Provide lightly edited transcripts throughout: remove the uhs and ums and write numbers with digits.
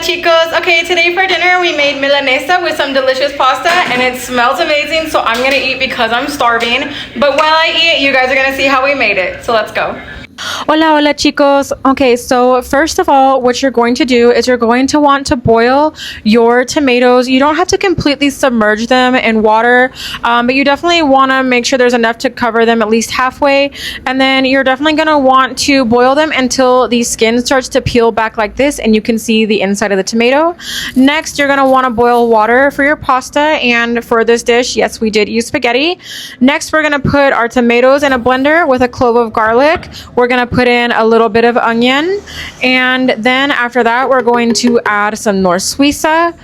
chicos. Okay, today for dinner we made milanesa with some delicious pasta and it smells amazing, so I'm gonna eat because I'm starving. But while I eat, you guys are gonna see how we made it. So let's go. Hola chicos. Okay, so first of all, what you're going to do is you're going to want to boil your tomatoes. You don't have to completely submerge them in water, but you definitely want to make sure there's enough to cover them at least halfway. And then you're definitely going to want to boil them until the skin starts to peel back like this and you can see the inside of the tomato. Next, you're going to want to boil water for your pasta, and for this dish, yes, we did use spaghetti. Next, we're going to put our tomatoes in a blender with a clove of garlic. We're going to put in a little bit of onion, and then after that we're going to add some North Suiza,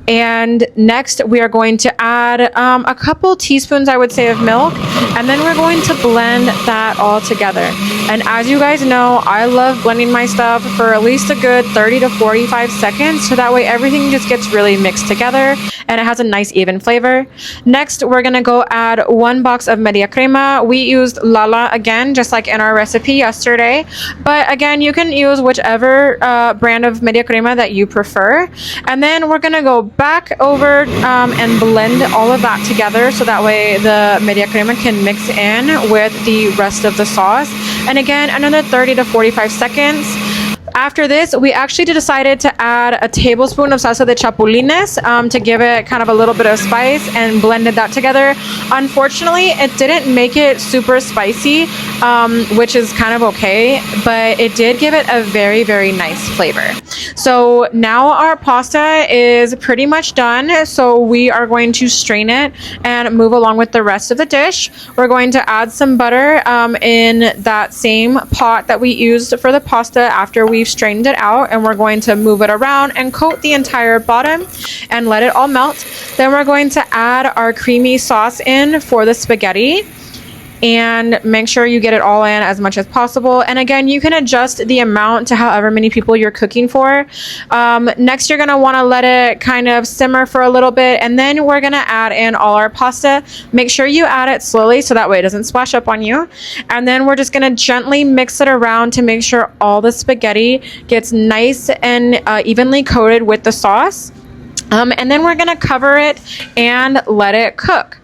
and next we are going to add a couple teaspoons, I would say, of milk, and then we're going to blend that all together. And as you guys know, I love blending my stuff for at least a good 30 to 45 seconds, so that way everything just gets really mixed together and it has a nice even flavor. Next, we're gonna go add 1 box of media crema. We used Lala again, just like in our recipe yesterday, but again, you can use whichever brand of media crema that you prefer. And then we're gonna go back over and blend all of that together, so that way the media crema can mix in with the rest of the sauce. And again, another 30 to 45 seconds. After this, we actually decided to add a tablespoon of salsa de chapulines to give it kind of a little bit of spice, and blended that together. Unfortunately, it didn't make it super spicy, which is kind of okay, but it did give it a very, very nice flavor. So now our pasta is pretty much done, so we are going to strain it and move along with the rest of the dish. We're going to add some butter in that same pot that we used for the pasta after we've strained it out, and we're going to move it around and coat the entire bottom and let it all melt. Then we're going to add our creamy sauce in for the spaghetti, and make sure you get it all in as much as possible. And again, you can adjust the amount to however many people you're cooking for. Next, you're gonna wanna let it kind of simmer for a little bit, and then we're gonna add in all our pasta. Make sure you add it slowly so that way it doesn't splash up on you. And then we're just gonna gently mix it around to make sure all the spaghetti gets nice and evenly coated with the sauce. And then we're gonna cover it and let it cook.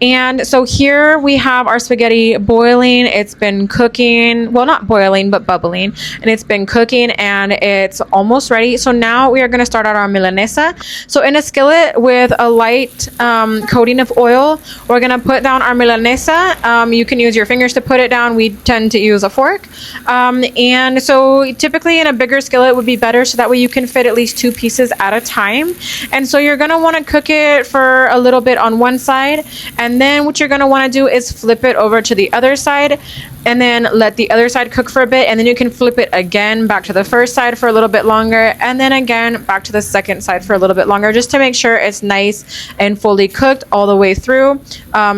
And so here we have our spaghetti boiling. It's been cooking, well, not boiling, but bubbling, and it's been cooking and it's almost ready. So now we are going to start out our milanesa. So in a skillet with a light coating of oil, we're going to put down our milanesa. You can use your fingers to put it down. We tend to use a fork. And so typically in a bigger skillet would be better, so that way you can fit at least 2 pieces at a time. And so you're going to want to cook it for a little bit on one side, and then what you're going to want to do is flip it over to the other side, and then let the other side cook for a bit, and then you can flip it again back to the first side for a little bit longer, and then again back to the second side for a little bit longer, just to make sure it's nice and fully cooked all the way through.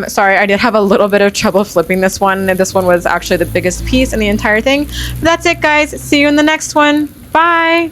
Sorry, I did have a little bit of trouble flipping this one. This one was actually the biggest piece in the entire thing. But that's it, guys. See you in the next one. Bye.